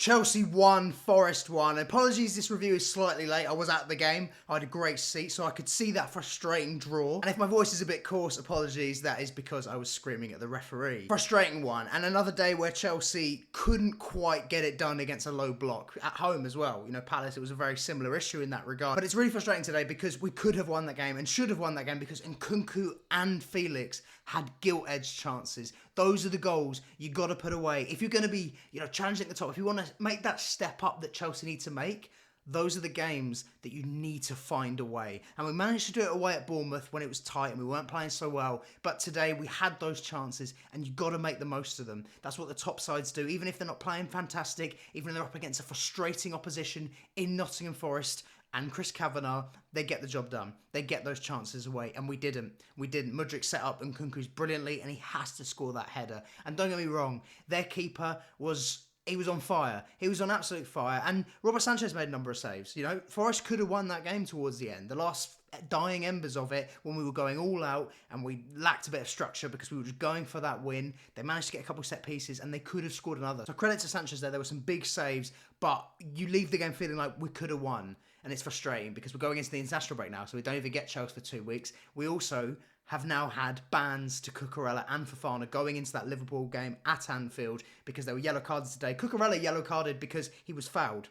Chelsea won, Forest won. Apologies, this review is slightly late. I was at the game. I had a great seat, so I could see that frustrating draw. And if my voice is a bit coarse, apologies. That is because I was screaming at the referee. Frustrating one. And another day where Chelsea couldn't quite get it done against a low block. At home as well. You know, Palace, it was a very similar issue in that regard. But it's really frustrating today because we could have won that game and should have won that game because Nkunku and Felix had gilt-edged chances. Those are the goals you got to put away. If you're going to be, challenging at the top, if you want to make that step up that Chelsea need to make, those are the games that you need to find a way. And we managed to do it away at Bournemouth when it was tight and we weren't playing so well. But today we had those chances and you got to make the most of them. That's what the top sides do. Even if they're not playing fantastic, even if they're up against a frustrating opposition in Nottingham Forest and Chris Kavanagh, they get the job done. They get those chances away, and we didn't. Mudryk set up Nkunku's brilliantly, and he has to score that header. And don't get me wrong, their keeper was on fire. He was on absolute fire. And Robert Sanchez made a number of saves. Forest could have won that game towards the end. The last dying embers of it, when we were going all out and we lacked a bit of structure because we were just going for that win. They managed to get a couple of set pieces and they could have scored another. So credit to Sanchez there. There were some big saves, but you leave the game feeling like we could have won. And it's frustrating because we're going into the international break now, so we don't even get Chelsea for 2 weeks. We also have now had bans to Cucurella and Fofana going into that Liverpool game at Anfield because they were yellow carded today. Cucurella yellow carded because he was fouled.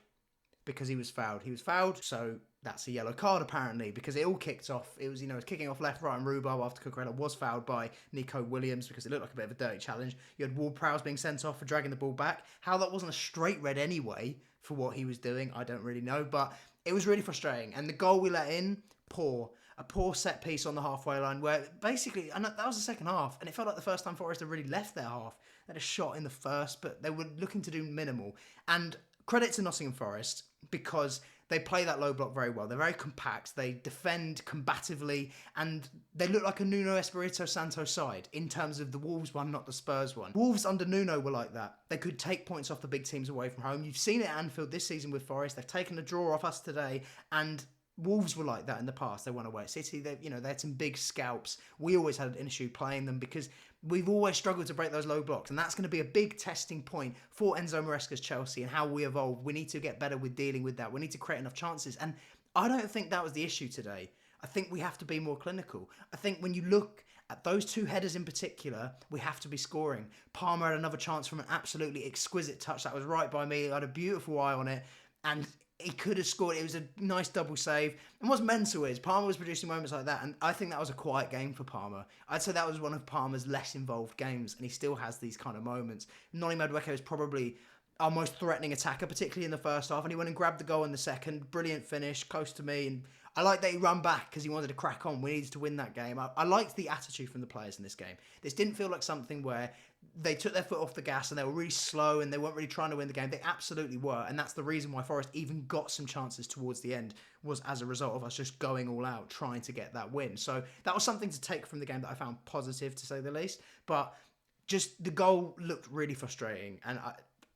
He was fouled, so that's a yellow card apparently because it all kicked off. It was, kicking off left, right and rhubarb after Cucurella was fouled by Nico Williams because it looked like a bit of a dirty challenge. You had Ward-Prowse being sent off for dragging the ball back. How that wasn't a straight red anyway for what he was doing, I don't really know, but it was really frustrating. And the goal we let in, poor. A poor set piece on the halfway line where basically, and that was the second half, and it felt like the first time Forest had really left their half. They had a shot in the first, but they were looking to do minimal. And credit to Nottingham Forest because they play that low block very well. They're very compact. They defend combatively, and they look like a Nuno Espirito Santo side in terms of the Wolves one, not the Spurs one. Wolves under Nuno were like that. They could take points off the big teams away from home. You've seen it at Anfield this season with Forest. They've taken a draw off us today, and Wolves were like that in the past. They won away at City. They had some big scalps. We always had an issue playing them because we've always struggled to break those low blocks. And that's going to be a big testing point for Enzo Maresca's Chelsea and how we evolve. We need to get better with dealing with that. We need to create enough chances. And I don't think that was the issue today. I think we have to be more clinical. I think when you look at those two headers in particular, we have to be scoring. Palmer had another chance from an absolutely exquisite touch. That was right by me. I had a beautiful eye on it. And he could have scored. It was a nice double save. And what's mental is Palmer was producing moments like that, and I think that was a quiet game for Palmer. I'd say that was one of Palmer's less involved games, and he still has these kind of moments. Noni Madueke is probably our most threatening attacker, particularly in the first half, and he went and grabbed the goal in the second. Brilliant finish, close to me, and I like that he ran back because he wanted to crack on. We needed to win that game. I liked the attitude from the players in this game. This didn't feel like something where they took their foot off the gas and they were really slow and they weren't really trying to win the game. They absolutely were, and that's the reason why Forest even got some chances towards the end, was as a result of us just going all out, trying to get that win. So that was something to take from the game that I found positive, to say the least. But just the goal looked really frustrating, and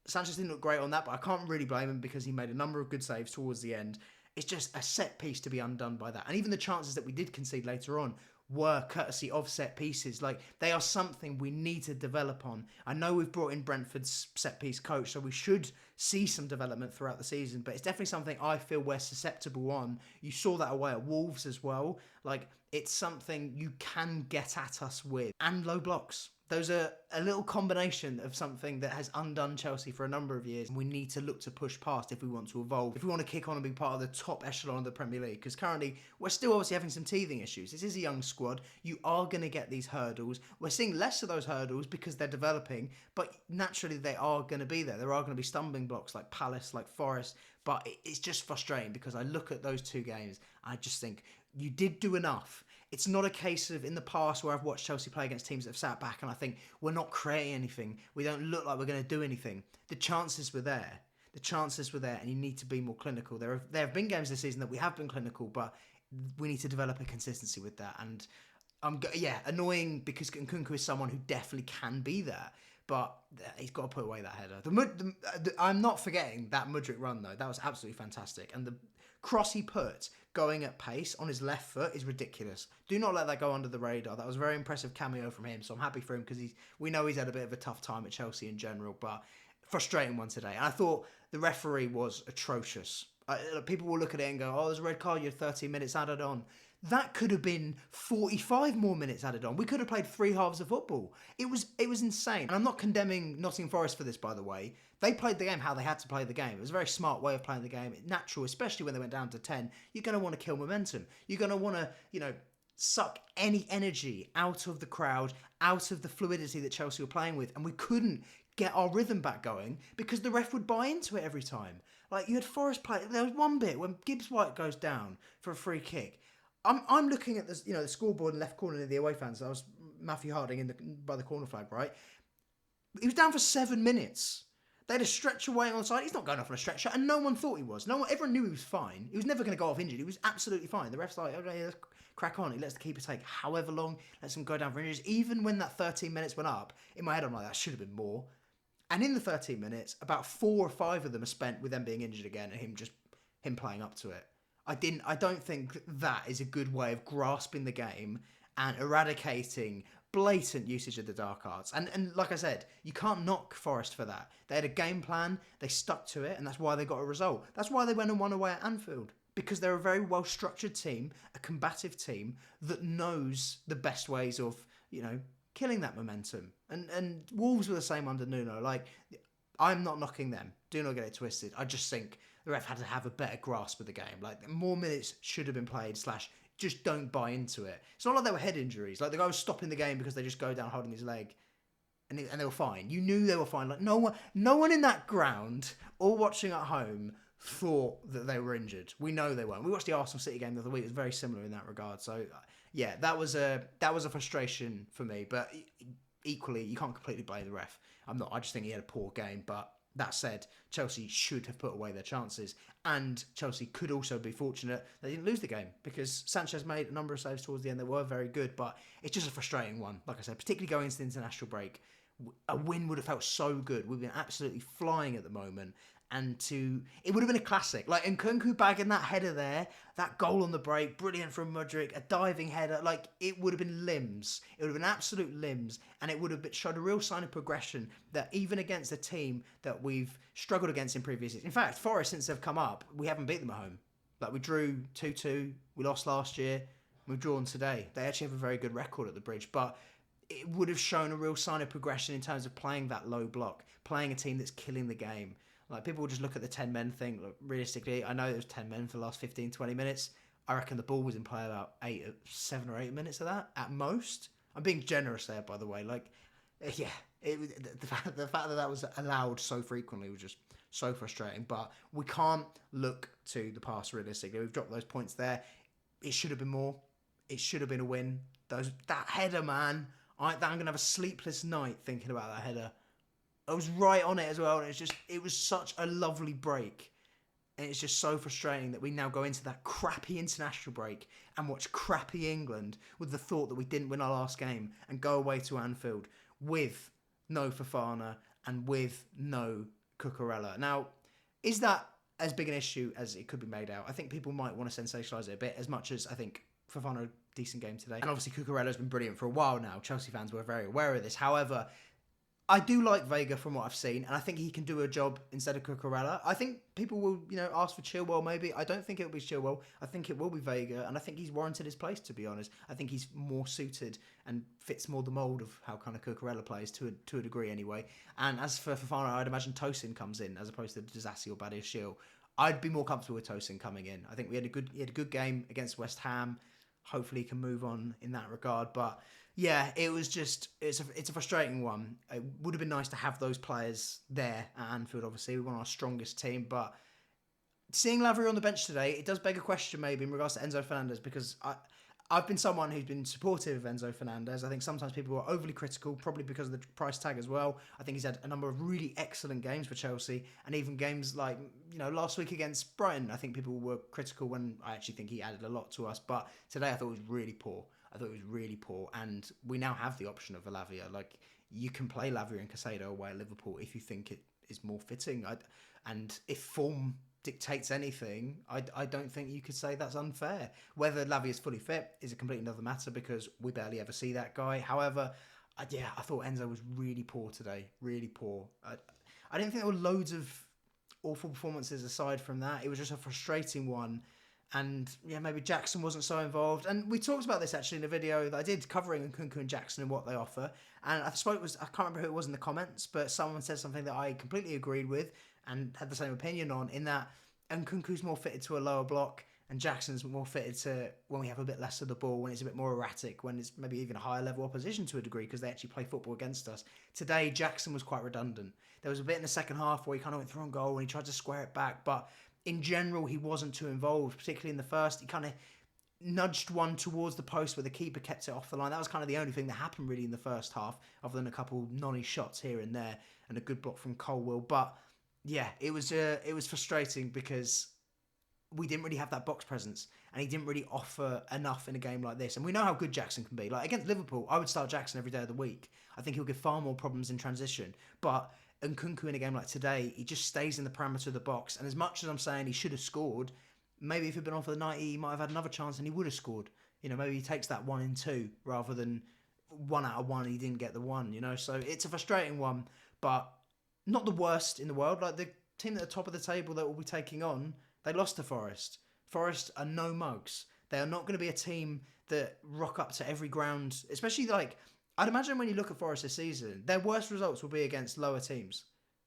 Sanchez didn't look great on that, but I can't really blame him because he made a number of good saves towards the end. It's just a set piece to be undone by that. And even the chances that we did concede later on were courtesy of set pieces. Like, they are something we need to develop on. I know we've brought in Brentford's set piece coach, so we should see some development throughout the season, but it's definitely something I feel we're susceptible on. You saw that away at Wolves as well. Like, it's something you can get at us with. And low blocks. Those are a little combination of something that has undone Chelsea for a number of years. We need to look to push past if we want to evolve, if we want to kick on and be part of the top echelon of the Premier League. Because currently, we're still obviously having some teething issues. This is a young squad. You are going to get these hurdles. We're seeing less of those hurdles because they're developing, but naturally they are going to be there. There are going to be stumbling blocks like Palace, like Forest, but it's just frustrating because I look at those two games, I just think, you did do enough. It's not a case of in the past where I've watched Chelsea play against teams that have sat back and I think we're not creating anything. We don't look like we're going to do anything. The chances were there. And you need to be more clinical. There have been games this season that we have been clinical, but we need to develop a consistency with that. And annoying because Nkunku is someone who definitely can be there, but he's got to put away that header. I'm not forgetting that Mudryk run though. That was absolutely fantastic, and the cross he put going at pace on his left foot is ridiculous. Do not let that go under the radar. That was a very impressive cameo from him, so I'm happy for him because we know he's had a bit of a tough time at Chelsea in general, but frustrating one today. And I thought the referee was atrocious. People will look at it and go, oh, there's a red card, you're 13 minutes added on. That could have been 45 more minutes added on. We could have played 3 halves of football. It was insane. And I'm not condemning Nottingham Forest for this, by the way. They played the game how they had to play the game. It was a very smart way of playing the game. It's natural, especially when they went down to 10. You're going to want to kill momentum. You're going to want to, suck any energy out of the crowd, out of the fluidity that Chelsea were playing with. And we couldn't get our rhythm back going because the ref would buy into it every time. Like, you had Forest play. There was one bit when Gibbs White goes down for a free kick. I'm looking at this, the scoreboard in the left corner of the away fans. That was Matthew Harding by the corner flag, right? He was down for 7 minutes. They had a stretcher waiting on the side. He's not going off on a stretcher, and no one thought he was. Everyone knew he was fine. He was never going to go off injured. He was absolutely fine. The ref's like, okay, let's crack on. He lets the keeper take however long, lets him go down for injuries. Even when that 13 minutes went up, in my head I'm like, that should have been more. And in the 13 minutes, about 4 or 5 of them are spent with them being injured again and him playing up to it. I don't think that is a good way of grasping the game and eradicating blatant usage of the dark arts. And like I said, you can't knock Forest for that. They had a game plan, they stuck to it, and that's why they got a result. That's why they went and won away at Anfield. Because they're a very well-structured team, a combative team that knows the best ways of, killing that momentum. And Wolves were the same under Nuno. Like, I'm not knocking them. Do not get it twisted. I just think the ref had to have a better grasp of the game. Like, more minutes should have been played, / just don't buy into it. It's not like they were head injuries. Like, the guy was stopping the game because they just go down holding his leg. And they were fine. You knew they were fine. Like, no one in that ground or watching at home thought that they were injured. We know they weren't. We watched the Arsenal City game the other week. It was very similar in that regard. So, yeah, that was a frustration for me. But equally, you can't completely blame the ref. I just think he had a poor game. But that said, Chelsea should have put away their chances. And Chelsea could also be fortunate they didn't lose the game because Sanchez made a number of saves towards the end that were very good. But it's just a frustrating one, like I said, particularly going into the international break. A win would have felt so good. We've been absolutely flying at the moment. And it would have been a classic. Like, Nkunku bagging that header there, that goal on the break, brilliant from Mudryk, a diving header. Like, it would have been limbs. It would have been absolute limbs. And it would have showed a real sign of progression that even against a team that we've struggled against in previous years. In fact, Forest, since they've come up, we haven't beat them at home. Like, we drew 2-2. We lost last year. We've drawn today. They actually have a very good record at the Bridge. But it would have shown a real sign of progression in terms of playing that low block, playing a team that's killing the game. Like, people will just look at the 10 men thing. Look, realistically, I know there was 10 men for the last 15, 20 minutes. I reckon the ball was in play about 7 or 8 minutes of that at most. I'm being generous there, by the way. Like, yeah, the fact that was allowed so frequently was just so frustrating. But we can't look to the past realistically. We've dropped those points there. It should have been more. It should have been a win. That header, man. I'm going to have a sleepless night thinking about that header. I was right on it as well, and it was such a lovely break. And it's just so frustrating that we now go into that crappy international break and watch crappy England with the thought that we didn't win our last game and go away to Anfield with no Fofana and with no Cucurella. Now, is that as big an issue as it could be made out? I think people might want to sensationalise it a bit, as much as I think Fofana had a decent game today. And obviously Cucurella's been brilliant for a while now. Chelsea fans were very aware of this. However, I do like Vega from what I've seen, and I think he can do a job instead of Cucurella. I think people will, ask for Chilwell maybe. I don't think it'll be Chilwell. I think it will be Vega, and I think he's warranted his place, to be honest. I think he's more suited and fits more the mould of how kind of Cucurella plays to a degree anyway. And as for Fofana, I'd imagine Tosin comes in as opposed to Disasi or Badiashile. I'd be more comfortable with Tosin coming in. I think he had a good game against West Ham. Hopefully he can move on in that regard, but yeah, it's a frustrating one. It would have been nice to have those players there at Anfield, obviously. We're one of our strongest team, but seeing Lavry on the bench today, it does beg a question maybe in regards to Enzo Fernandez, because I've been someone who's been supportive of Enzo Fernandez. I think sometimes people are overly critical, probably because of the price tag as well. I think he's had a number of really excellent games for Chelsea, and even games like, last week against Brighton, I think people were critical when I actually think he added a lot to us. But today I thought it was really poor. And we now have the option of Lavia. Like, you can play Lavia and Caicedo away at Liverpool if you think it is more fitting. And if form dictates anything, I don't think you could say that's unfair. Whether Lavia is fully fit is a completely another matter, because we barely ever see that guy. However, I thought Enzo was really poor today. Really poor. I didn't think there were loads of awful performances aside from that. It was just a frustrating one. And yeah, maybe Jackson wasn't so involved. And we talked about this actually in a video that I did covering Nkunku and Jackson and what they offer. And I can't remember who it was in the comments, but someone said something that I completely agreed with and had the same opinion on, in that Nkunku's more fitted to a lower block and Jackson's more fitted to when we have a bit less of the ball, when it's a bit more erratic, when it's maybe even a higher level opposition to a degree because they actually play football against us. Today, Jackson was quite redundant. There was a bit in the second half where he kind of went through on goal and he tried to square it back, but in general, he wasn't too involved, particularly in the first. He kind of nudged one towards the post where the keeper kept it off the line. That was kind of the only thing that happened really in the first half, other than a couple nonny shots here and there and a good block from Colwell. But yeah, it was frustrating because we didn't really have that box presence and he didn't really offer enough in a game like this. And we know how good Jackson can be. Like against Liverpool, I would start Jackson every day of the week. I think he'll give far more problems in transition. But Nkunku in a game like today, he just stays in the parameter of the box. And as much as I'm saying he should have scored, maybe if he'd been on for the 90, he might have had another chance and he would have scored. You know, maybe he takes that 1 in 2 rather than 1 out of 1 he didn't get the 1, you know. So it's a frustrating one, but not the worst in the world. Like the team at the top of the table that we'll be taking on, they lost to Forest. Forest are no mugs. They are not going to be a team that rock up to every ground, especially like, I'd imagine when you look at Forest this season, their worst results will be against lower teams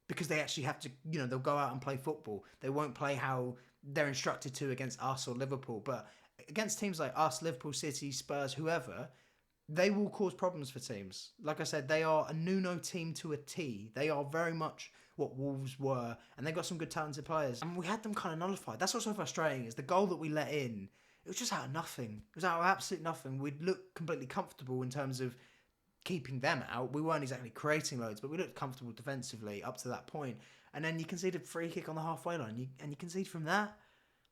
because they actually have to, you know, they'll go out and play football. They won't play how they're instructed to against us or Liverpool. But against teams like us, Liverpool, City, Spurs, whoever, they will cause problems for teams. Like I said, they are a Nuno team to a T. They are very much what Wolves were, and they've got some good talented players. And we had them kind of nullified. That's what's so frustrating, is the goal that we let in, it was just out of nothing. It was out of absolute nothing. We'd looked completely comfortable in terms of keeping them out. We weren't exactly creating loads, but we looked comfortable defensively up to that point. And then you conceded a free kick on the halfway line, and you concede from that.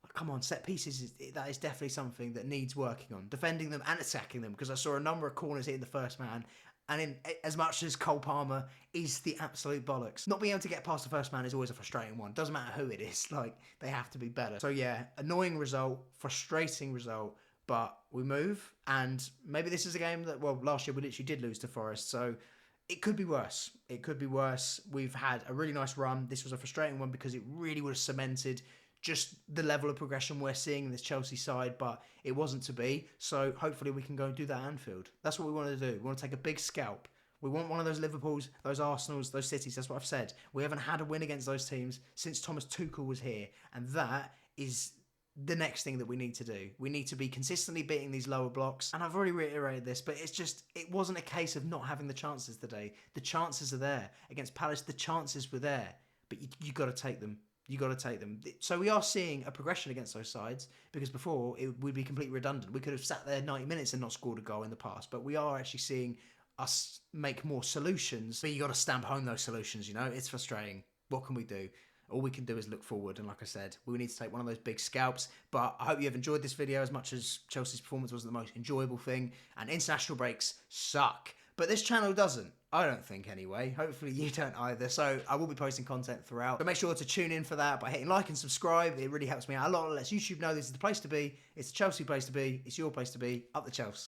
Like, come on, set pieces, that is definitely something that needs working on. Defending them and attacking them, because I saw a number of corners hitting the first man, and in as much as Cole Palmer is the absolute bollocks, not being able to get past the first man is always a frustrating one. Doesn't matter who it is, like, they have to be better. So yeah, annoying result, frustrating result, but we move, and maybe this is a game that, well, last year we literally did lose to Forest, so it could be worse. It could be worse. We've had a really nice run. This was a frustrating one because it really would have cemented just the level of progression we're seeing in this Chelsea side, but it wasn't to be. So hopefully we can go and do that at Anfield. That's what we want to do. We want to take a big scalp. We want one of those Liverpools, those Arsenals, those Cities. That's what I've said. We haven't had a win against those teams since Thomas Tuchel was here, and that is the next thing that we need to do. We need to be consistently beating these lower blocks, and I've already reiterated this, but it wasn't a case of not having the chances today. The chances are there. Against Palace, the chances were there, but you got to take them. You got to take them. So we are seeing a progression against those sides, because before it would be completely redundant. We could have sat there 90 minutes and not scored a goal in the past, but we are actually seeing us make more solutions. But you got to stamp home those solutions, you know? It's frustrating. What can we do? All we can do is look forward, and like I said, we need to take one of those big scalps. But I hope you have enjoyed this video as much as Chelsea's performance wasn't the most enjoyable thing, and international breaks suck. But this channel doesn't. I don't think anyway. Hopefully you don't either. So I will be posting content throughout. So make sure to tune in for that by hitting like and subscribe. It really helps me out a lot. It lets YouTube know this is the place to be. It's the Chelsea place to be. It's your place to be. Up the Chels.